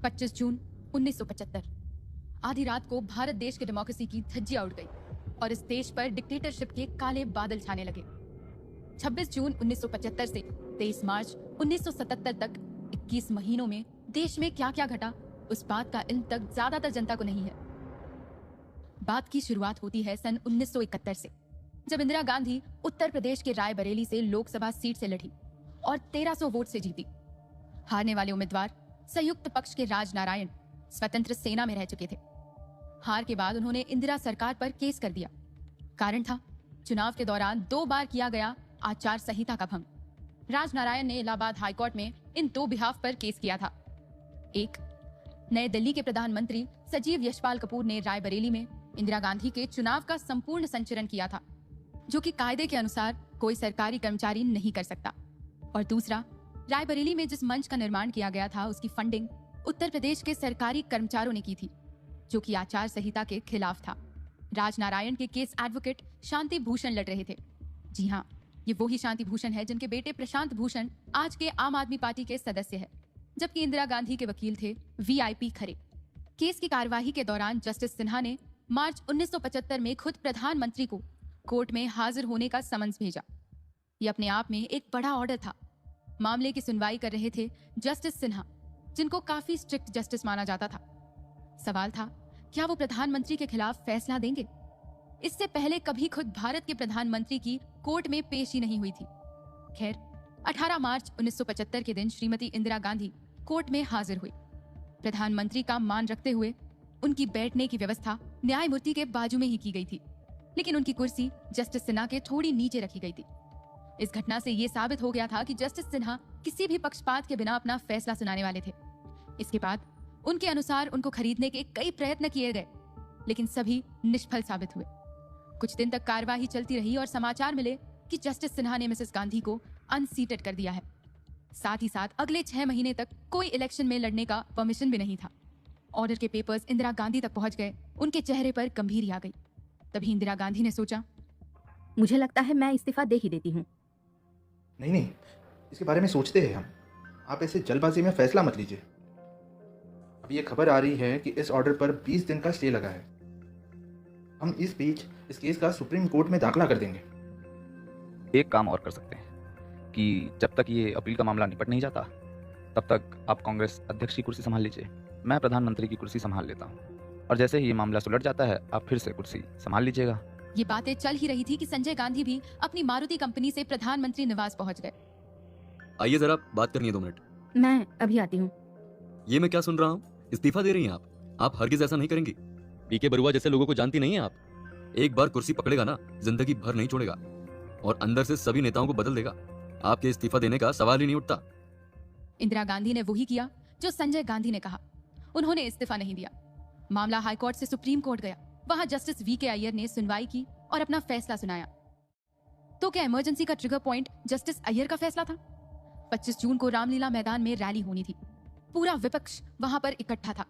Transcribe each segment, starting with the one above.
25 जून 1975। आधी रात को भारत देश के डेमोक्रेसी की धज्जियां उड़ गई और इस देश पर डिक्टेटरशिप के काले बादल छाने लगे। 26 जून 1975 से 23 मार्च 1977 तक 21 महीनों में देश में क्या क्या घटा, उस बात का इल्म तक ज्यादातर जनता को नहीं है। बात की शुरुआत होती है सन 1971 से, जब इंदिरा गांधी उत्तर प्रदेश के रायबरेली से लोकसभा सीट से लड़ी और 1300 वोट से जीती। हारने वाले उम्मीदवार संयुक्त पक्ष के राजनारायण स्वतंत्र सेना में रह चुके थे। हार के बाद उन्होंने इंदिरा सरकार पर केस कर दिया। कारण था चुनाव के दौरान 2 बार किया गया आचार संहिता का भंग। राजनारायण ने इलाहाबाद हाईकोर्ट में इन 2 बिहाफ पर केस किया था। एक, नए दिल्ली के प्रधानमंत्री सजीव यशपाल कपूर ने रायबरेली में इंदिरा गांधी के चुनाव का संपूर्ण संचरण किया था, जो कि कायदे के अनुसार कोई सरकारी कर्मचारी नहीं कर सकता। और दूसरा, रायबरेली में जिस मंच का निर्माण किया गया था उसकी फंडिंग उत्तर प्रदेश के सरकारी कर्मचारियों ने की थी, जो कि आचार संहिता के खिलाफ था। राजनारायण के केस एडवोकेट शांति भूषण लड़ रहे थे। जी हाँ, ये वही शांति भूषण है जिनके बेटे प्रशांत भूषण आज के आम आदमी पार्टी के सदस्य है, जबकि इंदिरा गांधी के वकील थे वीआईपी खरे। केस की कार्यवाही के दौरान जस्टिस सिन्हा ने मार्च 1975 में खुद प्रधानमंत्री को कोर्ट में हाजिर होने का समन्स भेजा। ये अपने आप में एक बड़ा ऑर्डर था। मामले की सुनवाई कर रहे थे जस्टिस सिन्हा, जिनको काफी स्ट्रिक्ट जस्टिस माना जाता था। सवाल था, क्या वो प्रधानमंत्री के खिलाफ फैसला देंगे? इससे पहले कभी खुद भारत के प्रधानमंत्री की कोर्ट में पेशी नहीं हुई थी। खैर, 18 मार्च 1975 के दिन श्रीमती इंदिरा गांधी कोर्ट में हाजिर हुई। प्रधानमंत्री का मान रखते हुए उनकी बैठने की व्यवस्था न्यायमूर्ति के बाजू में ही की गई थी, लेकिन उनकी कुर्सी जस्टिस सिन्हा के थोड़ी नीचे रखी गई थी। इस घटना से ये साबित हो गया था कि जस्टिस सिन्हा किसी भी पक्षपात के बिना अपना फैसला सुनाने वाले थे। इसके बाद उनके अनुसार उनको खरीदने के कई प्रयत्न किए गए, लेकिन सभी निष्फल साबित हुए। कुछ दिन तक कार्यवाही चलती रही और समाचार मिले कि जस्टिस सिन्हा ने मिसेस गांधी को अनसीटेड कर दिया है। साथ ही साथ अगले 6 महीने तक कोई इलेक्शन में लड़ने का परमिशन भी नहीं था। ऑर्डर के पेपर्स इंदिरा गांधी तक पहुंच गए। उनके चेहरे पर गंभीर आ गई। तभी इंदिरा गांधी ने सोचा, मुझे लगता है मैं इस्तीफा दे ही देती हूँ। नहीं, इसके बारे में सोचते हैं हम। आप ऐसे जल्दबाजी में फैसला मत लीजिए। अब ये खबर आ रही है कि इस ऑर्डर पर 20 दिन का स्टे लगा है। हम इस बीच इस केस का सुप्रीम कोर्ट में दाखिला कर देंगे। एक काम और कर सकते हैं कि जब तक ये अपील का मामला निपट नहीं जाता, तब तक आप कांग्रेस अध्यक्ष की कुर्सी संभाल लीजिए, मैं प्रधानमंत्री की कुर्सी संभाल लेता हूँ, और जैसे ही ये मामला सुलझ जाता है आप फिर से कुर्सी संभाल लीजिएगा। ये बातें चल ही रही थी कि संजय गांधी भी अपनी मारुति कंपनी से प्रधानमंत्री निवास पहुंच गए। आइए जरा बात करनी है 2 मिनट। मैं अभी आती हूँ। ये मैं क्या सुन रहा हूँ? इस्तीफा दे रही हैं आप हरगिज ऐसा नहीं करेंगी। पीके बरुआ जैसे लोगों को जानती नहीं है आप। एक बार कुर्सी पकड़ेगा ना, जिंदगी भर नहीं छोड़ेगा और अंदर से सभी नेताओं को बदल देगा। आपके इस्तीफा देने का सवाल ही नहीं उठता। इंदिरा गांधी ने वही किया जो संजय गांधी ने कहा। उन्होंने इस्तीफा नहीं दिया। मामला हाईकोर्ट से सुप्रीम कोर्ट गया। वहां जस्टिस वीके अय्यर ने सुनवाई की और अपना फैसला सुनाया। तो क्या इमरजेंसी का ट्रिगर पॉइंट जस्टिस अय्यर का फैसला था? 25 जून को रामलीला मैदान में रैली होनी थी। पूरा विपक्ष वहां पर इकट्ठा था।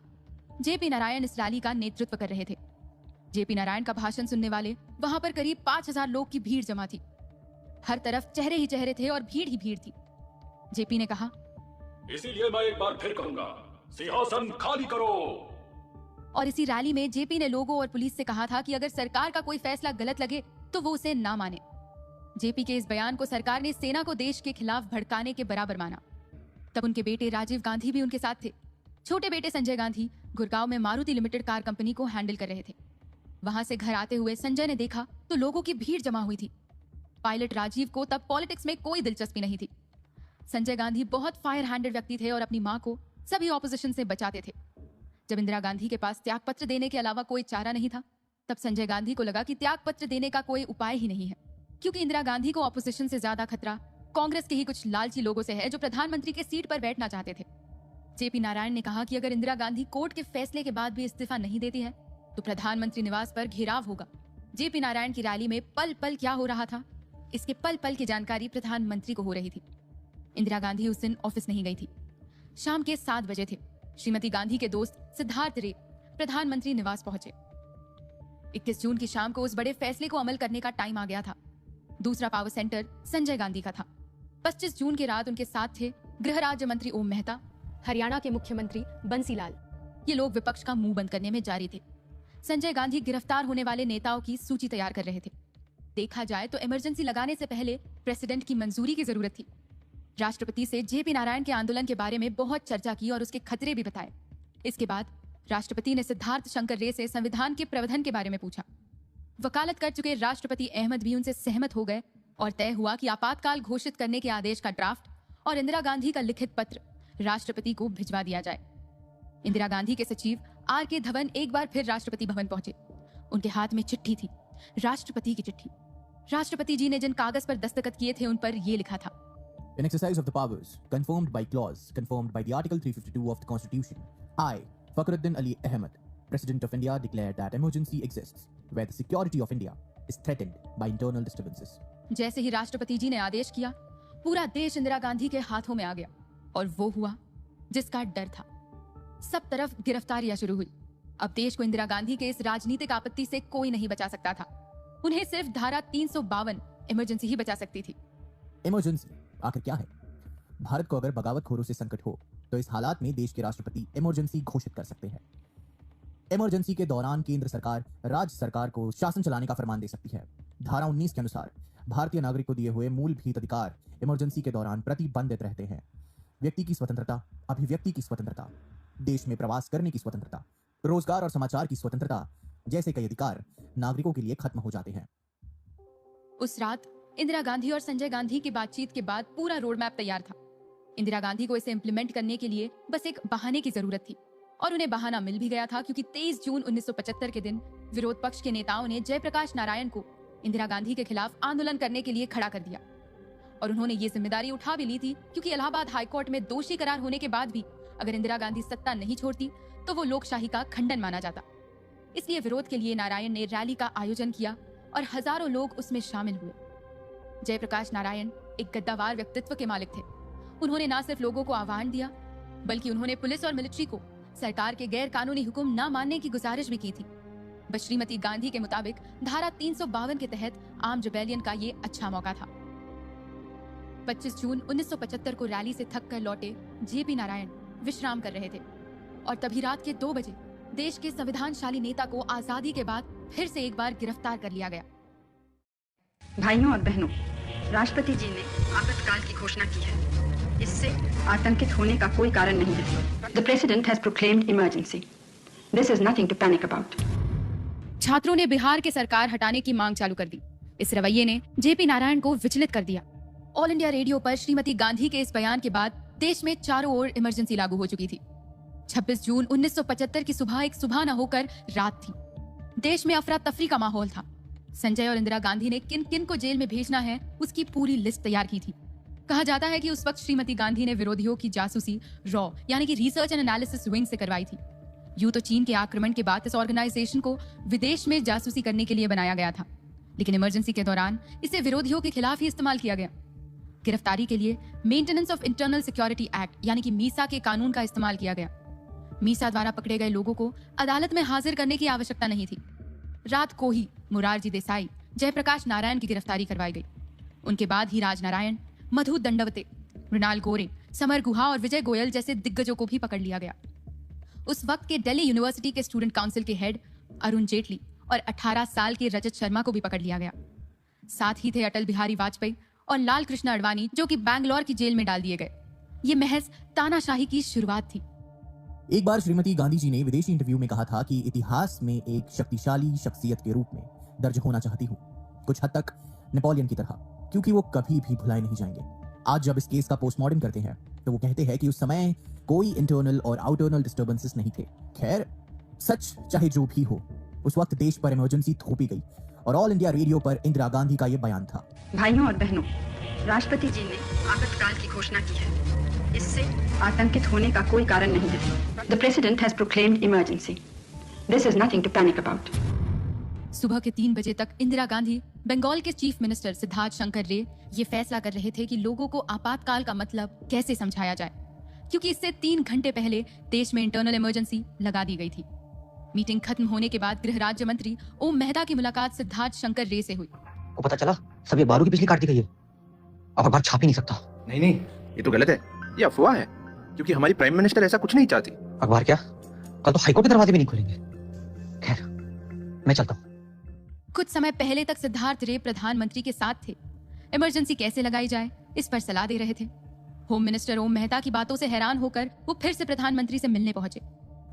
जेपी नारायण इस रैली का नेतृत्व कर रहे थे। जेपी नारायण का भाषण सुनने वाले वहां पर करीब 5000 लोग की भीड़ जमा थी। हर तरफ चेहरे ही चेहरे थे और भीड़ ही भीड़ थी। जेपी ने कहा, इसीलिए मैं एक बार फिर कहूंगा, सिंहासन खाली करो। और इसी रैली में जेपी ने लोगों और पुलिस से कहा था कि अगर सरकार का कोई फैसला गलत लगे तो वो उसे ना माने। जेपी के इस बयान को सरकार ने सेना को देश के खिलाफ भड़काने के बराबर माना। तब उनके बेटे राजीव गांधी भी उनके साथ थे। छोटे बेटे संजय गांधी गुड़गांव में मारुति लिमिटेड कार कंपनी को हैंडल कर रहे थे। वहां से घर आते हुए संजय ने देखा तो लोगों की भीड़ जमा हुई थी। पायलट राजीव को तब पॉलिटिक्स में कोई दिलचस्पी नहीं थी। संजय गांधी बहुत फायर हैंडेड व्यक्ति थे और अपनी मां को सभी ऑपोजिशन से बचाते थे। जब इंदिरा गांधी के पास त्यागपत्र देने के अलावा कोई चारा नहीं था, तब संजय गांधी को लगा कि त्यागपत्र देने का कोई उपाय ही नहीं है, क्योंकि इंदिरा गांधी को ऑपोजिशन से ज्यादा खतरा कांग्रेस के ही कुछ लालची लोगों से है जो प्रधानमंत्री के सीट पर बैठना चाहते थे। जेपी नारायण ने कहा कि अगर इंदिरा गांधी कोर्ट के फैसले के बाद भी इस्तीफा नहीं देती है तो प्रधानमंत्री निवास पर घेराव होगा। जेपी नारायण की रैली में पल पल क्या हो रहा था, इसके पल पल की जानकारी प्रधानमंत्री को हो रही थी। इंदिरा गांधी उस दिन ऑफिस नहीं गई थी। शाम के 7 बजे थे। श्रीमती गांधी के दोस्त सिद्धार्थ रे प्रधानमंत्री निवास पहुंचे। 21 जून की शाम को उस बड़े फैसले को अमल करने का टाइम आ गया था। दूसरा पावर सेंटर संजय गांधी का था। 25 जून की रात उनके साथ थे गृह राज्य मंत्री ओम मेहता, हरियाणा के मुख्यमंत्री बंसीलाल। ये लोग विपक्ष का मुंह बंद करने में जारी थे। संजय गांधी गिरफ्तार होने वाले नेताओं की सूची तैयार कर रहे थे। देखा जाए तो इमरजेंसी लगाने से पहले प्रेसिडेंट की मंजूरी की जरूरत थी। राष्ट्रपति से जेपी नारायण के आंदोलन के बारे में बहुत चर्चा की और उसके खतरे भी बताए। इसके बाद राष्ट्रपति ने सिद्धार्थ शंकर रे से संविधान के प्रावधान के बारे में पूछा। वकालत कर चुके राष्ट्रपति अहमद भी उनसे सहमत हो गए और तय हुआ कि आपातकाल घोषित करने के आदेश का ड्राफ्ट और इंदिरा गांधी का लिखित पत्र राष्ट्रपति को भिजवा दिया जाए। इंदिरा गांधी के सचिव आर के धवन एक बार फिर राष्ट्रपति भवन पहुंचे। उनके हाथ में चिट्ठी थी, राष्ट्रपति की चिट्ठी। राष्ट्रपति जी ने जिन कागज पर दस्तखत किए थे उन पर यह लिखा था, In exercise of the powers confirmed by clause confirmed by the Article 352 of the Constitution, I, Fakhruddin Ali Ahmed, President of India, declare that emergency exists where the security of India is threatened by internal disturbances. जैसे ही राष्ट्रपति जी ने आदेश किया, पूरा देश इंदिरा गांधी के हाथों में आ गया और वो हुआ जिसका डर था। सब तरफ गिरफ्तारियां शुरू हुई। अब देश को इंदिरा गांधी के इस राजनीतिक आपत्ति से कोई नहीं बचा सकता था। उन्हें सिर्फ धारा 352 इमरजेंसी ही बचा सकती थी। इमरजेंसी आखिर क्या है? भारत को अगर बगावतखोरों से संकट हो तो इस हालात में देश के राष्ट्रपति इमरजेंसी घोषित कर सकते हैं। इमरजेंसी के दौरान केंद्र सरकार राज्य सरकार को शासन चलाने का फरमान दे सकती है। धारा 19 के अनुसार भारतीय नागरिक को दिए हुए मूलभूत अधिकार इमरजेंसी के दौरान प्रतिबंधित रहते हैं। व्यक्ति की स्वतंत्रता, अभिव्यक्ति की स्वतंत्रता, देश में प्रवास करने की स्वतंत्रता, रोजगार और समाचार की स्वतंत्रता जैसे कई अधिकार नागरिकों के लिए खत्म हो जाते हैं। उस रात इंदिरा गांधी और संजय गांधी की बातचीत के बाद पूरा रोड मैप तैयार था। इंदिरा गांधी को इसे इम्प्लीमेंट करने के लिए बस एक बहाने की जरूरत थी और उन्हें बहाना मिल भी गया था, क्योंकि 23 जून 1975 के दिन विरोध पक्ष के नेताओं ने जयप्रकाश नारायण को इंदिरा गांधी के खिलाफ आंदोलन करने के लिए खड़ा कर दिया और उन्होंने ये जिम्मेदारी उठा भी ली थी, क्योंकि इलाहाबाद हाईकोर्ट में दोषी करार होने के बाद भी अगर इंदिरा गांधी सत्ता नहीं छोड़ती तो वो लोकशाही का खंडन माना जाता। इसलिए विरोध के लिए नारायण ने रैली का आयोजन किया और हजारों लोग उसमें शामिल हुए। जयप्रकाश नारायण एक गद्दावार व्यक्तित्व के मालिक थे। उन्होंने न सिर्फ लोगों को आह्वान दिया, बल्कि उन्होंने पुलिस और मिलिट्री को सरकार के गैर कानूनी हुक्म न मानने की गुजारिश भी की थी। बस श्रीमती गांधी के मुताबिक धारा 352 के तहत आर्म रिबेलियन का ये अच्छा मौका था। 25 जून 1975 को रैली से थक कर लौटे जेपी नारायण विश्राम कर रहे थे और तभी रात के 2 बजे देश के संविधानशाली नेता को आजादी के बाद फिर से एक बार गिरफ्तार कर लिया गया। भाइयों और बहनों, राष्ट्रपति जी ने आपातकाल की घोषणा की है। इससे आतंकित होने का कोई कारण नहीं है। The President has proclaimed emergency. This is nothing to panic about. छात्रों ने बिहार के सरकार हटाने की मांग चालू कर दी। इस रवैये ने जेपी नारायण को विचलित कर दिया। ऑल इंडिया रेडियो पर श्रीमती गांधी के इस बयान के बाद देश में चारों ओर इमरजेंसी लागू हो चुकी थी। 26 जून 1975 की सुबह एक सुबह न होकर रात थी। देश में अफरा तफरी का माहौल था। संजय और इंदिरा गांधी ने किन किन को जेल में भेजना है उसकी पूरी लिस्ट तैयार की थी। कहा जाता है कि उस वक्त श्रीमती गांधी ने विरोधियों की जासूसी रॉ यानी कि रिसर्च एंड एनालिसिस विंग से करवाई थी। यूं तो चीन के आक्रमण के बाद इस ऑर्गेनाइजेशन को विदेश में जासूसी करने के लिए बनाया गया था, लेकिन इमरजेंसी के दौरान इसे विरोधियों के खिलाफ ही इस्तेमाल किया गया। गिरफ्तारी के लिए maintenance of internal security act यानी कि मीसा के कानून का इस्तेमाल किया गया। मीसा द्वारा पकड़े गए लोगों को अदालत में हाजिर करने की आवश्यकता नहीं थी। रात को ही मुरारजी देसाई, जयप्रकाश नारायण की गिरफ्तारी करवाई गई। उनके बाद ही राज नारायण, मधु दंडवते, मृणाल गोरे, समर गुहा और विजय गोयल जैसे दिग्गजों को भी पकड़ लिया गया। उस वक्त के दिल्ली यूनिवर्सिटी के स्टूडेंट काउंसिल के हेड अरुण जेटली और 18 साल के रजत शर्मा को भी पकड़ लिया गया। साथ ही थे अटल बिहारी वाजपेयी और लाल कृष्ण अडवाणी, जो कि बैंगलोर की जेल में डाल दिए गए। ये महज तानाशाही की शुरुआत थी। एक बार श्रीमती गांधी जी ने विदेशी इंटरव्यू में कहा था कि इतिहास में एक शक्तिशाली शख्सियत के रूप में दर्ज होना चाहती हूँ, कुछ हद तक नेपोलियन की तरह, क्योंकि वो कभी भी भुलाए नहीं जाएंगे। आज जब इस केस का पोस्टमार्टम करते हैं तो वो कहते हैं कि उस समय कोई इंटरनल और आउटरनल डिस्टर्बेंसेस नहीं थे। खैर, सच चाहे जो भी हो, उस वक्त देश पर इमरजेंसी थोपी गई और ऑल इंडिया रेडियो पर इंदिरा गांधी का ये बयान था। भाइयों और बहनों, राष्ट्रपति जी ने आपातकाल की घोषणा की है। इससे आतंकित होने का कोई कारण नहीं है। The President has proclaimed emergency. This is nothing to panic about. सुबह के 3 बजे तक इंदिरा गांधी बंगाल के चीफ मिनिस्टर सिद्धार्थ शंकर रे ये फैसला कर रहे थे कि लोगों को आपातकाल का मतलब कैसे समझाया जाए, क्योंकि इससे 3 घंटे पहले देश में इंटरनल इमरजेंसी लगा दी गई थी। मीटिंग खत्म होने के बाद गृह राज्य मंत्री ओम मेहता की मुलाकात सिद्धार्थ शंकर रे से हुई। को पता चला सब ये 12 की बिजली काट दी गई है। अब अखबार छाप ही नहीं सकता। नहीं, ये तो गलत है, ये अफवाह है। क्योंकि हमारी प्राइम मिनिस्टर ऐसा कुछ नहीं चाहती। अखबार क्या, कल तो हाईकोर्ट के दरवाजे भी नहीं खुलेंगे। खैर, मैं चलता हूँ। कुछ समय पहले तक सिद्धार्थ रे प्रधानमंत्री के साथ थे। इमरजेंसी कैसे लगाई जाए इस पर सलाह दे रहे थे। होम मिनिस्टर ओम मेहता की बातों से हैरान होकर वो फिर से प्रधानमंत्री से मिलने पहुंचे।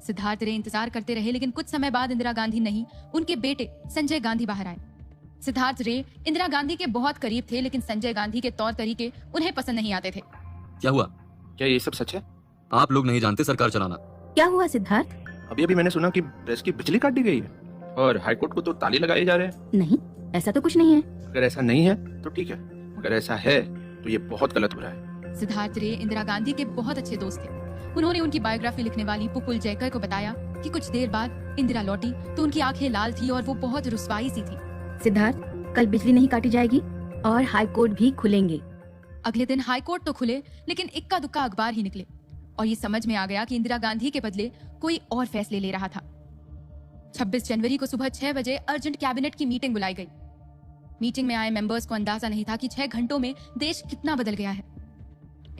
सिद्धार्थ रे इंतजार करते रहे, लेकिन कुछ समय बाद इंदिरा गांधी नहीं, उनके बेटे संजय गांधी बाहर आए। सिद्धार्थ रे इंदिरा गांधी के बहुत करीब थे, लेकिन संजय गांधी के तौर तरीके उन्हें पसंद नहीं आते थे। क्या हुआ? क्या ये सब सच है? आप लोग नहीं जानते सरकार चलाना। क्या हुआ सिद्धार्थ? अभी मैंने सुना कि प्रेस की बिजली काट दी गई है और हाईकोर्ट को तो ताले लगाए जा रहे हैं। नहीं, ऐसा तो कुछ नहीं है। अगर ऐसा नहीं है तो ठीक है, अगर ऐसा है तो ये बहुत गलत हो रहा है। सिद्धार्थ रे इंदिरा गांधी के बहुत अच्छे दोस्त थे। उन्होंने उनकी बायोग्राफी लिखने वाली पुपुल जयकर को बताया कि कुछ देर बाद इंदिरा लौटी तो उनकी आंखें लाल थी और वो बहुत रुस्वाई सी थी। सिद्धार्थ, कल बिजली नहीं काटी जाएगी और हाई कोर्ट भी खुलेंगे। अगले दिन हाई कोर्ट तो खुले, लेकिन इक्का दुक्का अखबार ही निकले और ये समझ में आ गया कि इंदिरा गांधी के बदले कोई और फैसले ले रहा था। 26 जनवरी को सुबह 6 बजे अर्जेंट कैबिनेट की मीटिंग बुलाई गई। मीटिंग में आए मेंबर्स को अंदाजा नहीं था कि 6 घंटों में देश कितना बदल गया है।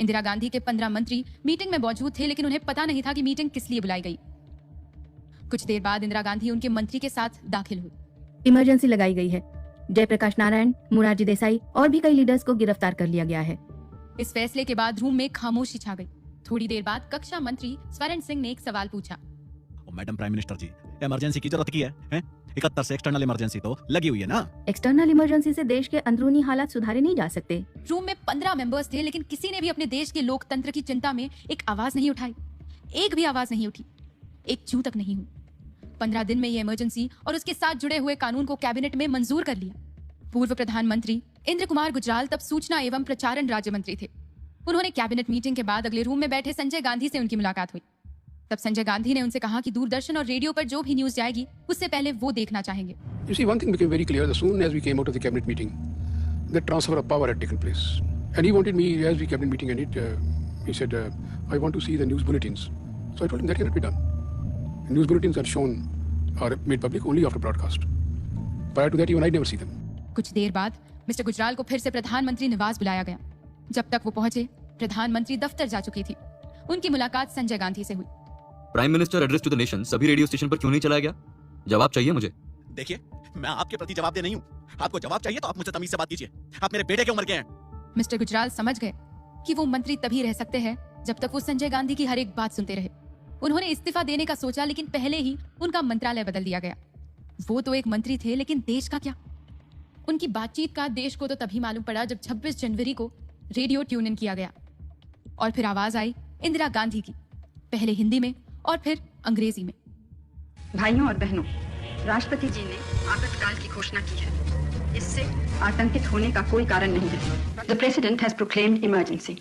इंदिरा गांधी के 15 मंत्री मीटिंग में मौजूद थे, लेकिन उन्हें पता नहीं था कि मीटिंग किस लिए बुलाई गई। कुछ देर बाद इंदिरा गांधी उनके मंत्री के साथ दाखिल हुई। इमरजेंसी लगाई गई है। जयप्रकाश नारायण, मोरारजी देसाई और भी कई लीडर्स को गिरफ्तार कर लिया गया है। इस फैसले के बाद रूम में खामोशी छा गई। थोड़ी देर बाद कक्षा मंत्री स्वर्ण सिंह ने एक सवाल पूछा। मैडम प्राइम मिनिस्टर जी, इमरजेंसी की जरूरत की है? 71 से एक्सटर्नल इमरजेंसी तो लगी हुई है ना? एक्सटर्नल इमरजेंसी से देश के अंदरूनी हालात सुधारे नहीं जा सकते। रूम में 15 मेंबर्स थे, लेकिन किसी ने भी अपने देश के लोकतंत्र की चिंता में एक आवाज नहीं उठाई। एक भी आवाज नहीं उठी, एक चू तक नहीं हुई। 15 दिन में ये इमरजेंसी और उसके साथ जुड़े हुए कानून को कैबिनेट में मंजूर कर लिया। पूर्व प्रधानमंत्री इंद्र कुमार गुजराल तब सूचना एवं प्रचारण राज्य मंत्री थे। उन्होंने कैबिनेट मीटिंग के बाद अगले रूम में बैठे संजय गांधी से उनकी मुलाकात हुई। तब संजय गांधी ने उनसे कहा कि दूरदर्शन और रेडियो पर जो भी न्यूज जाएगी उससे पहले वो देखना चाहेंगे। You see, one thing became very clear as soon as we came out of the cabinet meeting, the transfer of power had taken place, and he wanted me, as the cabinet meeting ended, he said, "I want to see the news bulletins." So I told him that cannot be done. The news bulletins are shown, are made public only after broadcast. Prior to that, even I never see them. कुछ देर बाद mister Gujral को फिर से प्रधानमंत्री निवास बुलाया गया। जब तक वो पहुंचे, प्रधानमंत्री दफ्तर जा चुकी थी। उनकी मुलाकात संजय गांधी से हुई। Prime minister address to the nation सभी रेडियो स्टेशन पर क्यों नहीं चलाया गया? जवाब चाहिए मुझे। देखिए, मैं आपके प्रति जवाबदेह नहीं हूँ। आपको जवाब चाहिए तो आप मुझसे तमीज से बात कीजिए। आप मेरे बेटे की उम्र के हैं। मिस्टर गुजराल समझ गए कि वो मंत्री तभी रह सकते हैं जब तक वो संजय गांधी की हर एक बात सुनते रहे। उन्होंने इस्तीफा देने का सोचा, लेकिन पहले ही उनका मंत्रालय बदल दिया गया। वो तो एक मंत्री थे, लेकिन देश का क्या? उनकी बातचीत का देश को तो तभी मालूम पड़ा जब 26 जनवरी को रेडियो ट्यून इन किया गया और फिर आवाज आई इंदिरा गांधी की, पहले हिंदी में और फिर अंग्रेजी में। भाइयों और बहनों, राष्ट्रपति जी ने आपातकाल की घोषणा की है। इससे आतंकित होने का कोई कारण नहीं है। The president has proclaimed emergency.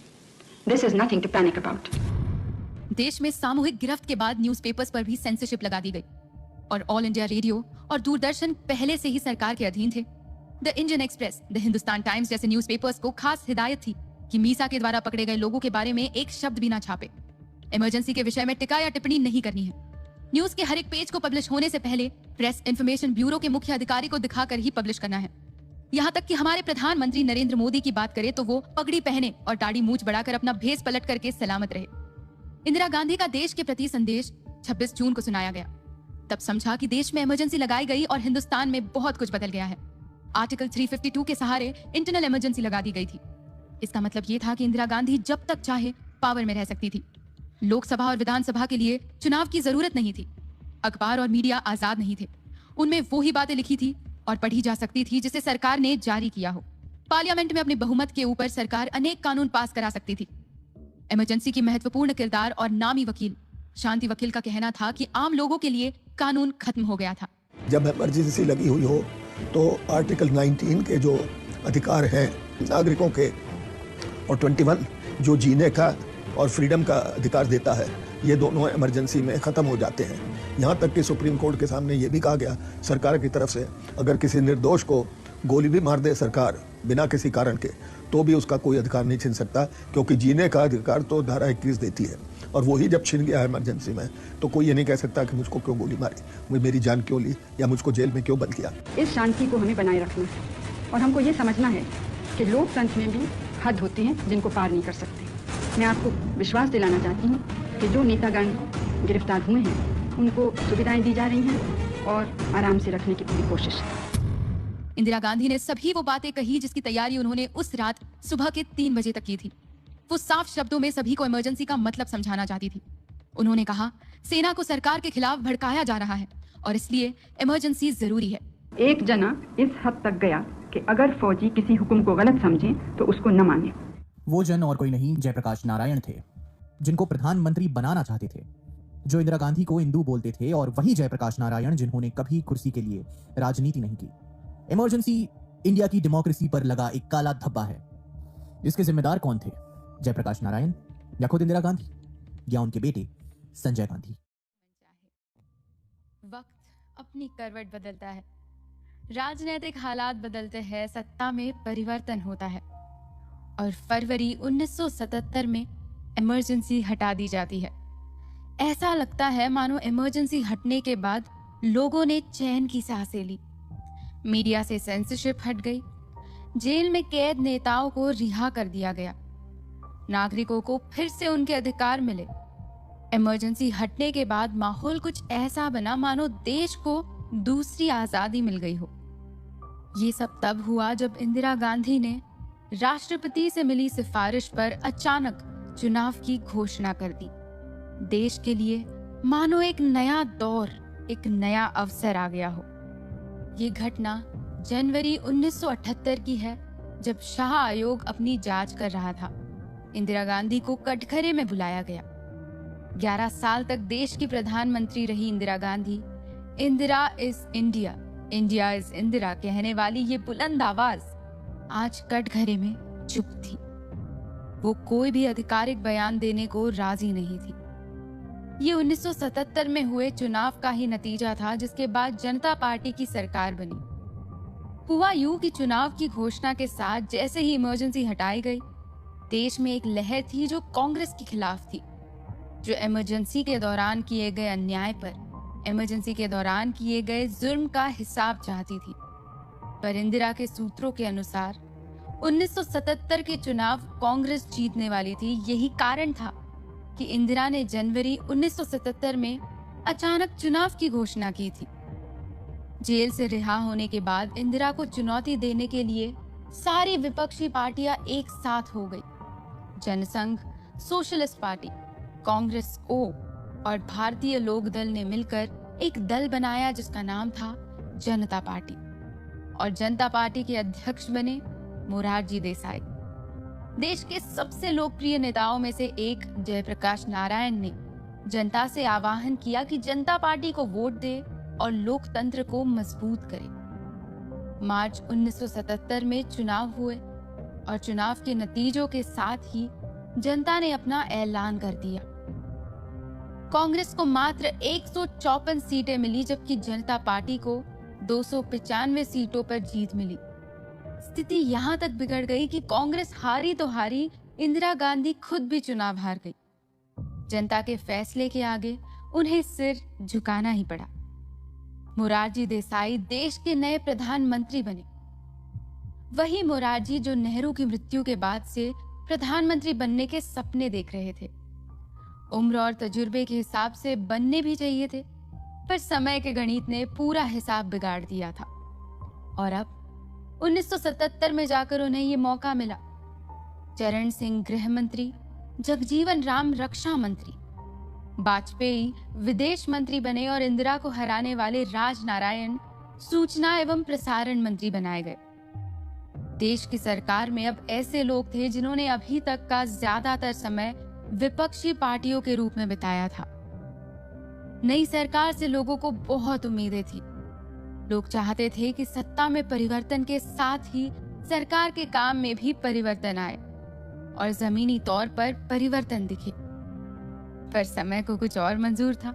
This is nothing to panic about. देश में सामूहिक गिरफ्त के बाद न्यूज़पेपर्स पर भी सेंसरशिप लगा दी गई और ऑल इंडिया रेडियो और दूरदर्शन पहले से ही सरकार के अधीन थे। The Indian express, the Hindustan times जैसे न्यूज़पेपर्स को खास हिदायत थी कि मीसा के द्वारा पकड़े गए लोगों के बारे में एक शब्द भी ना छापे। इमरजेंसी के विषय में टिका या टिप्पणी नहीं करनी है। न्यूज के हर एक पेज को पब्लिश होने से पहले प्रेस इंफॉर्मेशन ब्यूरो के मुख्य अधिकारी को दिखाकर ही पब्लिश करना है। यहाँ तक कि हमारे प्रधानमंत्री नरेंद्र मोदी की बात करें तो वो पगड़ी पहने और दाढ़ी मूंछ बढ़ाकर अपना भेस पलट करके सलामत रहे। इंदिरा गांधी का देश के प्रति संदेश 26 जून को सुनाया गया। तब समझा कि देश में इमरजेंसी लगाई गई और हिंदुस्तान में बहुत कुछ बदल गया है। आर्टिकल 352 के सहारे इंटरनल इमरजेंसी लगा दी गई थी। इसका मतलब ये था कि इंदिरा गांधी जब तक चाहे पावर में रह सकती थी। लोकसभा और विधानसभा के लिए चुनाव की जरूरत नहीं थी। अखबार और मीडिया आजाद नहीं थे। उनमें वो ही बातें लिखी थी और पढ़ी जा सकती थी जिसे सरकार ने जारी किया हो। पार्लियामेंट में अपने बहुमत के ऊपर सरकार अनेक कानून पास करा सकती थी। इमरजेंसी की महत्वपूर्ण किरदार और नामी वकील शांति वकील का कहना था कि आम लोगों के लिए कानून खत्म हो गया था। जब इमरजेंसी लगी हुई हो तो आर्टिकल 19 के जो अधिकार हैं नागरिकों के और 21 जो जीने का और फ्रीडम का अधिकार देता है, ये दोनों इमरजेंसी में ख़त्म हो जाते हैं। यहाँ तक कि सुप्रीम कोर्ट के सामने ये भी कहा गया सरकार की तरफ से, अगर किसी निर्दोष को गोली भी मार दे सरकार बिना किसी कारण के तो भी उसका कोई अधिकार नहीं छीन सकता, क्योंकि जीने का अधिकार तो धारा 21 देती है। और वही जब छिन गया है इमरजेंसी में तो कोई ये नहीं कह सकता कि मुझको क्यों गोली मारी, मुझे मेरी जान क्यों ली या मुझको जेल में क्यों बंद किया। इस शांति को हमें बनाए रखना है और हमको ये समझना है कि लोकतंत्र में भी हद होती है जिनको पार नहीं कर सकते। मैं आपको विश्वास दिलाना चाहती हूँ कि जो नेतागण गिरफ्तार हुए हैं उनको सुविधाएं दी जा रही हैं और आराम से रखने की पूरी कोशिश है। इंदिरा गांधी ने सभी वो बातें कही जिसकी तैयारी उन्होंने उस रात सुबह के 3 बजे तक की थी। वो साफ शब्दों में सभी को इमरजेंसी का मतलब समझाना चाहती थी। उन्होंने कहा, सेना को सरकार के खिलाफ भड़काया जा रहा है और इसलिए इमरजेंसी जरूरी है। एक जना इस हद तक गया कि अगर फौजी किसी हुक्म को गलत समझे तो उसको न माने। वो जन और कोई नहीं जयप्रकाश नारायण थे, जिनको प्रधानमंत्री बनाना चाहते थे, जो इंदिरा गांधी को हिंदू बोलते थे, और वही जयप्रकाश नारायण जिन्होंने कभी कुर्सी के लिए राजनीति नहीं की। इमरजेंसी इंडिया की डेमोक्रेसी पर लगा एक काला धब्बा है। इसके जिम्मेदार कौन थे? जयप्रकाश नारायण या खुद इंदिरा गांधी या उनके बेटे संजय गांधी? वक्त अपनी करवट बदलता है, राजनीतिक हालात बदलते हैं, सत्ता में परिवर्तन होता है और फरवरी 1977 में इमरजेंसी हटा दी जाती है। ऐसा लगता है मानो इमरजेंसी हटने के बाद लोगों ने चैन की सांसें ली। मीडिया से सेंसरशिप हट गई, जेल में कैद नेताओं को रिहा कर दिया गया, नागरिकों को फिर से उनके अधिकार मिले। इमरजेंसी हटने के बाद माहौल कुछ ऐसा बना मानो देश को दूसरी आजादी मिल गई हो। ये सब तब हुआ जब इंदिरा गांधी ने राष्ट्रपति से मिली सिफारिश पर अचानक चुनाव की घोषणा कर दी। देश के लिए मानो एक नया दौर, एक नया अवसर आ गया हो। ये घटना जनवरी 1978 की है, जब शाह आयोग अपनी जांच कर रहा था। इंदिरा गांधी को कटघरे में बुलाया गया। 11 साल तक देश की प्रधानमंत्री रही Indira Gandhi Indira is India, India is Indira कहने वाली ये बुलंद आवाज आज कटघरे में चुप थी। वो कोई भी आधिकारिक बयान देने को राजी नहीं थी। ये 1977 में हुए चुनाव का ही नतीजा था, जिसके बाद जनता पार्टी की सरकार बनी। हुआ यूं कि चुनाव की घोषणा के साथ जैसे ही इमरजेंसी हटाई गई, देश में एक लहर थी जो कांग्रेस के खिलाफ थी, जो इमरजेंसी के दौरान किए गए अन्याय पर, इमरजेंसी के दौरान किए गए जुर्म का हिसाब चाहती थी। पर इंदिरा के सूत्रों के अनुसार 1977 के चुनाव कांग्रेस जीतने वाली थी। यही कारण था कि इंदिरा ने जनवरी 1977 में अचानक चुनाव की घोषणा की थी। जेल से रिहा होने के बाद इंदिरा को चुनौती देने के लिए सारी विपक्षी पार्टियां एक साथ हो गई। जनसंघ, सोशलिस्ट पार्टी, कांग्रेस को और भारतीय लोक दल ने मिलकर एक दल बनाया जिसका नाम था जनता पार्टी, और जनता पार्टी के अध्यक्ष बने मोरारजी देसाई। देश के सबसे लोकप्रिय नेताओं में से एक जयप्रकाश नारायण ने जनता से आह्वान किया कि जनता पार्टी को वोट दे और लोकतंत्र को मजबूत करे। मार्च 1977 में चुनाव हुए और चुनाव के नतीजों के साथ ही जनता ने अपना ऐलान कर दिया। कांग्रेस को मात्र 154 सीटें मिली, जबकि जनता पार्टी को 295 सीटों पर जीत मिली। स्थिति यहाँ तक बिगड़ गई कि कांग्रेस हारी तो हारी, इंदिरा गांधी खुद भी चुनाव हार गई। जनता के फैसले के आगे उन्हें सिर झुकाना ही पड़ा। मोरारजी देसाई देश के नए प्रधानमंत्री बने। वही मोरारजी जो नेहरू की मृत्यु के बाद से प्रधानमंत्री बनने के सपने देख रहे थे। उम्र और तजुर्बे के हिसाब से बनने भी चाहिए थे, पर समय के गणित ने पूरा हिसाब बिगाड़ दिया था। और अब 1977 में जाकर उन्हें ये मौका मिला। चरण सिंह गृह मंत्री, जगजीवन राम रक्षा मंत्री, वाजपेयी विदेश मंत्री बने और इंदिरा को हराने वाले राज नारायण सूचना एवं प्रसारण मंत्री बनाए गए। देश की सरकार में अब ऐसे लोग थे जिन्होंने अभी तक का ज्यादातर समय विपक्षी पार्टियों के रूप में बिताया था। नई सरकार से लोगों को बहुत उम्मीदें थी। लोग चाहते थे कि सत्ता में परिवर्तन के साथ ही सरकार के काम में भी परिवर्तन आए और जमीनी तौर पर परिवर्तन दिखे। पर समय को कुछ और मंजूर था।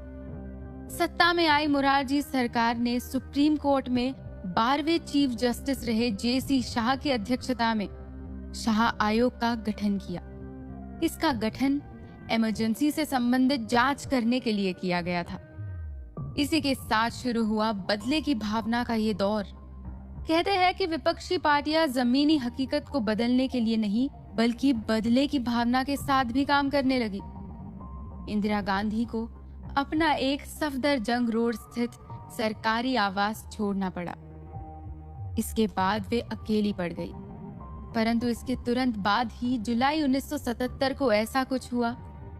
सत्ता में आई मोरारजी सरकार ने सुप्रीम कोर्ट में 12वें चीफ जस्टिस रहे जेसी शाह की अध्यक्षता में शाह आयोग का गठन किया। इसका गठन इमरजेंसी से संबंधित जांच करने के लिए किया गया था। इसी के साथ शुरू हुआ बदले की भावना का ये दौर। कहते हैं कि विपक्षी पार्टियां जमीनी हकीकत को बदलने के लिए नहीं, बल्कि बदले की भावना के साथ भी काम करने लगी। इंदिरा गांधी को अपना एक सफदरजंग रोड स्थित सरकारी आवास छोड़ना पड़ा। इसके बाद वे अकेली पड़ गई। परंतु इसके तुरंत बाद ही जुलाई 1977 को ऐसा कुछ हुआ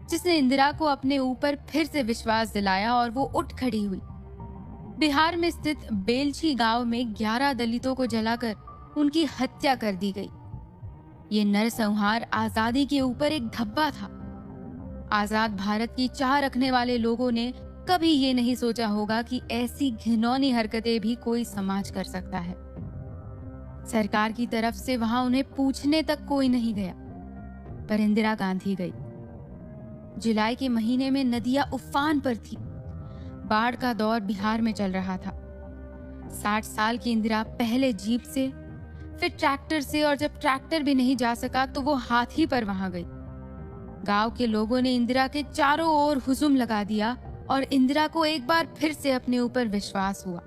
जिसने इंदिरा को अपने ऊपर फिर से विश्वास दिलाया और वो उठ खड़ी हुई। बिहार में स्थित बेलछी गांव में 11 दलितों को जलाकर उनकी हत्या कर दी गई। ये नरसंहार आजादी के ऊपर एक धब्बा था। आजाद भारत की चाह रखने वाले लोगों ने कभी ये नहीं सोचा होगा कि ऐसी घिनौनी हरकतें भी कोई समाज कर सकता है। सरकार की तरफ से वहां उन्हें पूछने तक कोई नहीं गया, पर इंदिरा गांधी गई। जुलाई के महीने में नदियां उफान पर थी। बाढ़ का दौर बिहार में चल रहा था। 60 साल की इंदिरा पहले जीप से, फिर ट्रैक्टर से, और जब ट्रैक्टर भी नहीं जा सका तो वो हाथी पर वहां गई। गांव के लोगों ने इंदिरा के चारों ओर हुजूम लगा दिया और इंदिरा को एक बार फिर से अपने ऊपर विश्वास हुआ।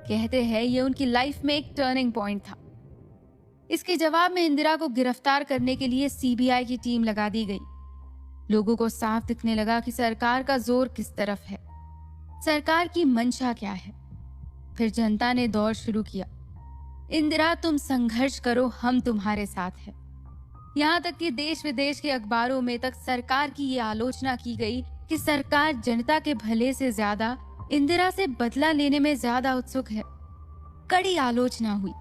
कहते हैं ये उनकी लाइफ में एक टर्निंग पॉइंट था। इसके जवाब में इंदिरा को गिरफ्तार करने के लिए सीबीआई की टीम लगा दी गई। लोगों को साफ दिखने लगा कि सरकार का जोर किस तरफ है, सरकार की मंशा क्या है। फिर जनता ने दौर शुरू किया, इंदिरा तुम संघर्ष करो, हम तुम्हारे साथ हैं। यहाँ तक कि देश विदेश के अखबारों में तक सरकार की ये आलोचना की गई कि सरकार जनता के भले से ज्यादा इंदिरा से बदला लेने में ज्यादा उत्सुक है। कड़ी आलोचना हुई।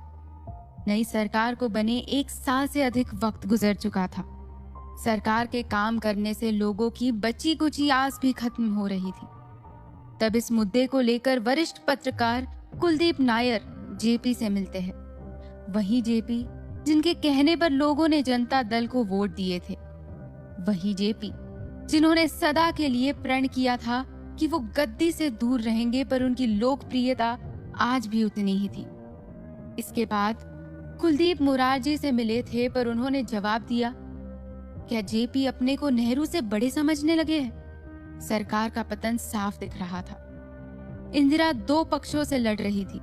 नई सरकार को बने 1 साल से अधिक वक्त गुजर चुका था। सरकार के काम करने से लोगों की बची कुची आस भी खत्म हो रही थी। तब इस मुद्दे को लेकर वरिष्ठ पत्रकार कुलदीप नायर जेपी से मिलते हैं। वही जेपी जिनके कहने पर लोगों ने जनता दल को वोट दिए थे। वही जेपी जिन्होंने सदा के लिए प्रण किया था कि वो गद्दी से दूर रहेंगे, पर उनकी लोकप्रियता आज भी उतनी ही थी। इसके बाद कुलदीप मुरारजी से मिले थे, पर उन्होंने जवाब दिया, क्या जेपी अपने को नेहरू से बड़े समझने लगे हैं? सरकार का पतन साफ दिख रहा था। इंदिरा 2 पक्षों से लड़ रही थी।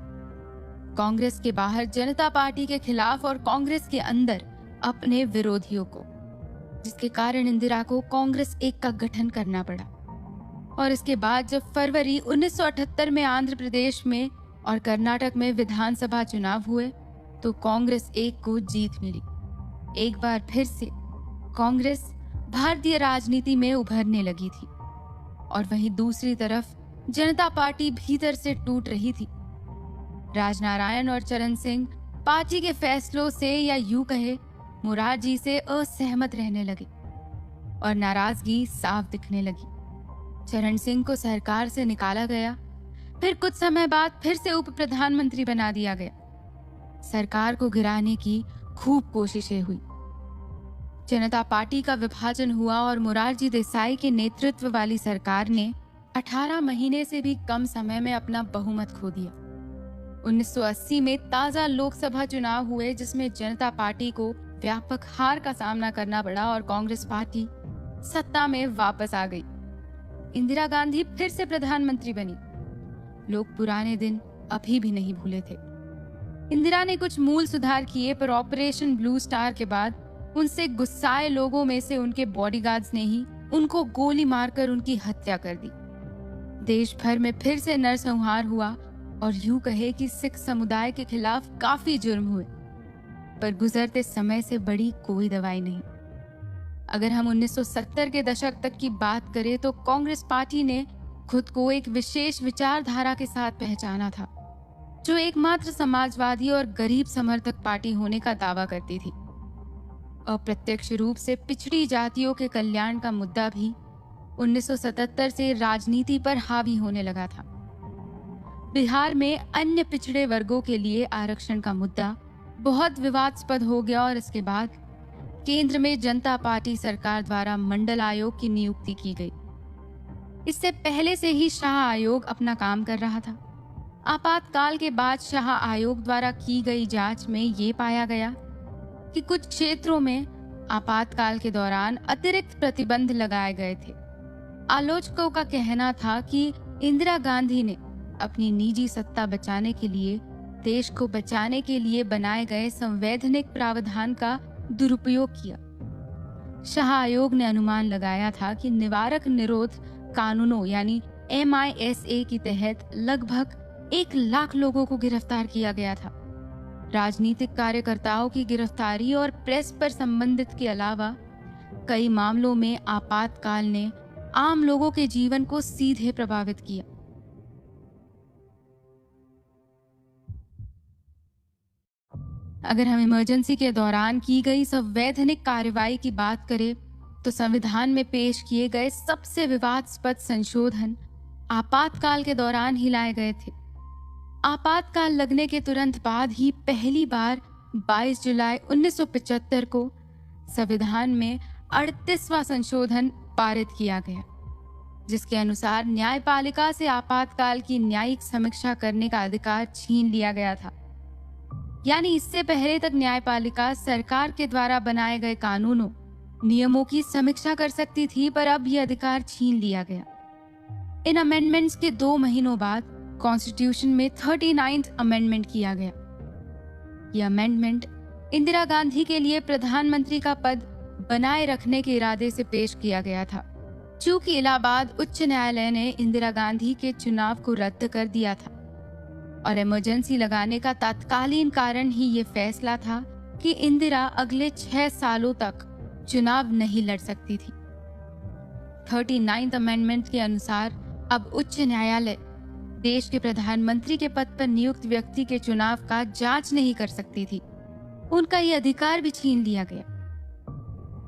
कांग्रेस के बाहर जनता पार्टी के खिलाफ और कांग्रेस के अंदर अपने विरोधियों को, जिसके कारण इंदिरा को कांग्रेस 1 का गठन करना पड़ा। और इसके बाद जब फरवरी 1978 में आंध्र प्रदेश में और कर्नाटक में विधानसभा चुनाव हुए तो कांग्रेस 1 को जीत मिली। एक बार फिर से कांग्रेस भारतीय राजनीति में उभरने लगी थी और वहीं दूसरी तरफ जनता पार्टी भीतर से टूट रही थी। राजनारायण और चरण सिंह पार्टी के फैसलों से, या यूं कहे मुरारजी से, असहमत रहने लगे और नाराजगी साफ दिखने लगी। चरण सिंह को सरकार से निकाला गया, फिर कुछ समय बाद फिर से उप प्रधानमंत्री बना दिया गया। सरकार को गिराने की खूब कोशिशें हुई। जनता पार्टी का विभाजन हुआ और मुरारजी देसाई के नेतृत्व वाली सरकार ने 18 महीने से भी कम समय में अपना बहुमत खो दिया। 1980 में ताजा लोकसभा चुनाव हुए जिसमें जनता पार्टी को व्यापक हार का सामना करना पड़ा और कांग्रेस पार्टी सत्ता में वापस आ गई। इंदिरा गांधी फिर से प्रधानमंत्री बनी। लोग पुराने दिन अभी भी नहीं भूले थे। इंदिरा ने कुछ मूल सुधार किए, पर ऑपरेशन ब्लू स्टार के बाद उनसे गुस्साए लोगों में से उनके बॉडीगार्ड्स ने ही उनको गोली मारकर उनकी हत्या कर दी। देश भर में फिर से नरसंहार हुआ और यूं कहे कि सिख समुदाय के खिलाफ काफी जुर्म हुए, पर गुजरते समय से बड़ी कोई दवाई नहीं। अगर हम 1970 के दशक तक की बात करें तो कांग्रेस पार्टी ने खुद को एक विशेष विचारधारा के साथ पहचाना था, जो एकमात्र समाजवादी और गरीब समर्थक पार्टी होने का दावा करती थी। अप्रत्यक्ष रूप से पिछड़ी जातियों के कल्याण का मुद्दा भी 1977 से राजनीति पर हावी होने लगा था। बिहार में अन्य पिछड़े वर्गों के लिए आरक्षण का मुद्दा बहुत विवादास्पद हो गया और इसके बाद केंद्र में जनता पार्टी सरकार द्वारा मंडल आयोग की नियुक्ति की गई। इससे पहले से ही शाह आयोग अपना काम कर रहा था। आपातकाल के बाद शाह आयोग द्वारा की गई जांच में ये पाया गया कि कुछ क्षेत्रों में आपातकाल के दौरान अतिरिक्त प्रतिबंध लगाए गए थे। आलोचकों का कहना था कि इंदिरा गांधी ने अपनी निजी सत्ता बचाने के लिए देश को बचाने के लिए बनाए गए संवैधानिक प्रावधान का दुरुपयोग किया। शाह आयोग ने अनुमान लगाया था कि निवारक निरोध कानूनों यानी MISA के तहत लगभग 1 लाख लोगों को गिरफ्तार किया गया था। राजनीतिक कार्यकर्ताओं की गिरफ्तारी और प्रेस पर संबंधित के अलावा कई मामलों में आपातकाल ने आम लोगों के जीवन को सीधे प्रभावित किया। अगर हम इमरजेंसी के दौरान की गई संवैधानिक कार्रवाई की बात करें तो संविधान में पेश किए गए सबसे विवादास्पद संशोधन आपातकाल के दौरान ही लाए गए थे। आपातकाल लगने के तुरंत बाद ही पहली बार 22 जुलाई 1975 को संविधान में 38वां संशोधन पारित किया गया, जिसके अनुसार न्यायपालिका से आपातकाल की न्यायिक समीक्षा करने का अधिकार छीन लिया गया था। यानी इससे पहले तक न्यायपालिका सरकार के द्वारा बनाए गए कानूनों, नियमों की समीक्षा कर सकती थी, पर अब यह अधिकार छीन लिया गया। इन अमेंडमेंट्स के 2 महीनों बाद कॉन्स्टिट्यूशन में 39th अमेंडमेंट किया गया। यह अमेंडमेंट इंदिरा गांधी के लिए प्रधानमंत्री का पद बनाए रखने के इरादे से पेश किया गया था। चूंकि इलाहाबाद उच्च न्यायालय ने इंदिरा गांधी के चुनाव को रद्द कर दिया था और इमरजेंसी लगाने का तत्कालीन कारण ही ये फैसला था कि इंदिरा अगले 6 सालों तक चुनाव नहीं लड़ सकती थी। 39th अमेंडमेंट के अनुसार अब उच्च न्यायालय देश के प्रधानमंत्री के पद पर नियुक्त व्यक्ति के चुनाव का जांच नहीं कर सकती थी। उनका ये अधिकार भी छीन लिया गया।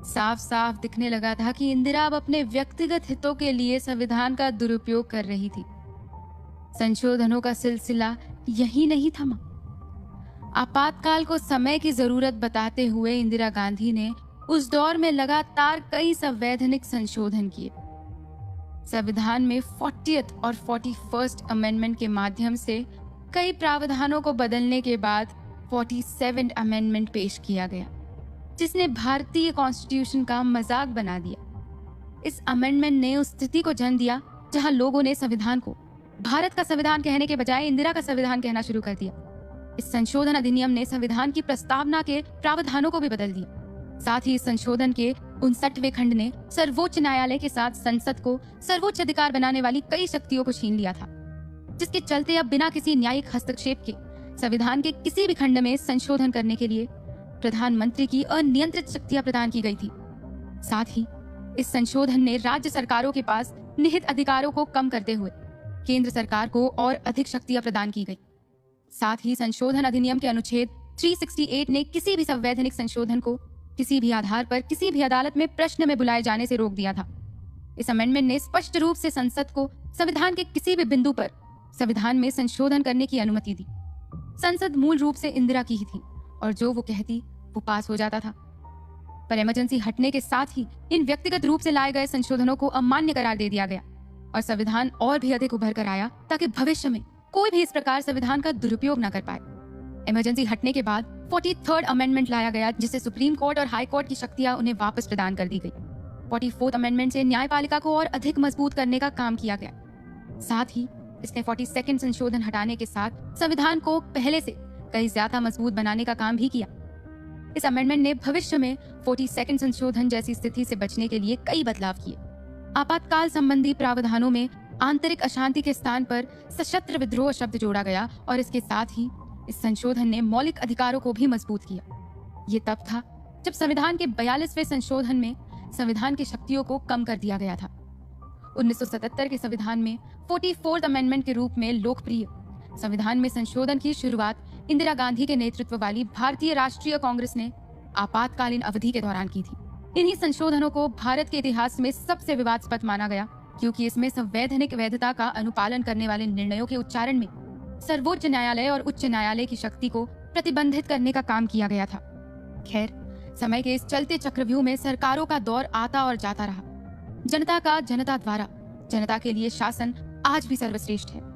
साफ साफ दिखने लगा था कि इंदिरा अब अपने व्यक्तिगत हितों के लिए संविधान का दुरुपयोग कर रही थी। संशोधनों का सिलसिला यही नहीं थमा। आपातकाल को समय की जरूरत बताते हुए इंदिरा गांधी ने उस दौर में लगातार कई संवैधानिक संशोधन किए। संविधान में 40th और 41st अमेंडमेंट के माध्यम से कई प्रावधानों को बदलने के बाद 47th अमेंडमेंट पेश किया गया, जिसने भारतीय कॉन्स्टिट्यूशन का मजाक बना दिया। इस अमेंडमेंट ने उस स्थिति को जन्म दिया जहां लोगों ने संविधान को भारत का संविधान कहने के बजाय इंदिरा का संविधान कहना शुरू कर दिया। इस संशोधन अधिनियम ने संविधान की प्रस्तावना के प्रावधानों को भी बदल दिया। साथ ही इस संशोधन के 59वें खंड ने सर्वोच्च न्यायालय के साथ संसद को सर्वोच्च अधिकार बनाने वाली कई शक्तियों को छीन लिया था, जिसके चलते अब बिना किसी न्यायिक हस्तक्षेप के संविधान के किसी भी खंड में संशोधन करने के लिए प्रधानमंत्री की अनियंत्रित शक्तियां प्रदान की गई थी। साथ ही इस संशोधन ने राज्य सरकारों के पास निहित अधिकारों को कम करते हुए केंद्र सरकार को और अधिक शक्तियां प्रदान की गई। साथ ही संशोधन अधिनियम के अनुच्छेद 368 ने किसी भी संवैधानिक संशोधन को किसी भी आधार पर किसी भी अदालत में प्रश्न में बुलाए जाने से रोक दिया था। इस अमेंडमेंट ने स्पष्ट रूप से संसद को संविधान के किसी भी बिंदु पर संविधान में संशोधन करने की अनुमति दी। संसद मूल रूप से इंदिरा की ही थी और जो वो कहती वो पास हो जाता था। पर इमरजेंसी हटने के साथ ही इन व्यक्तिगत रूप से लाए गए संशोधनों को अमान्य करार दे दिया गया और संविधान और भी अधिक उभर कर आया ताकि भविष्य में कोई भी इस प्रकार संविधान का दुरुपयोग न कर पाए। इमरजेंसी हटने के बाद 43rd अमेंडमेंट लाया गया, जिससे सुप्रीम कोर्ट और हाई कोर्ट की शक्तियां उन्हें वापस प्रदान कर दी गई। 44th अमेंडमेंट से न्यायपालिका को और अधिक मजबूत करने का काम किया गया। साथ ही इसने 42nd संशोधन हटाने के साथ संविधान को पहले से कई ज्यादा मजबूत बनाने का काम भी किया। इस अमेंडमेंट ने भविष्य में 42nd संशोधन जैसी स्थिति से बचने के लिए कई बदलाव किए। आपातकाल संबंधी प्रावधानों में आंतरिक अशांति के स्थान पर सशस्त्र विद्रोह शब्द जोड़ा गया और इसके साथ ही इस संशोधन ने मौलिक अधिकारों को भी मजबूत किया। ये तब था जब संविधान के 42वें संशोधन में संविधान की शक्तियों को कम कर दिया गया था। 1977 के संविधान में 44th अमेंडमेंट के रूप में लोकप्रिय संविधान में संशोधन की शुरुआत इंदिरा गांधी के नेतृत्व वाली भारतीय राष्ट्रीय कांग्रेस ने आपातकालीन अवधि के दौरान की थी। इन्हीं संशोधनों को भारत के इतिहास में सबसे विवादास्पद माना गया, क्योंकि इसमें संवैधानिक वैधता का अनुपालन करने वाले निर्णयों के उच्चारण में सर्वोच्च न्यायालय और उच्च न्यायालय की शक्ति को प्रतिबंधित करने का काम किया गया था। खैर, समय के इस चलते चक्रव्यूह में सरकारों का दौर आता और जाता रहा। जनता का जनता द्वारा जनता के लिए शासन आज भी सर्वश्रेष्ठ है।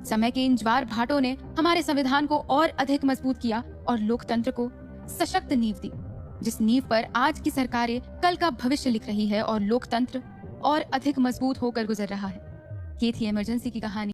समय के इन ज्वार भाटों ने हमारे संविधान को और अधिक मजबूत किया और लोकतंत्र को सशक्त नींव दी, जिस नींव पर आज की सरकारें कल का भविष्य लिख रही है और लोकतंत्र और अधिक मजबूत होकर गुजर रहा है। ये थी इमरजेंसी की कहानी।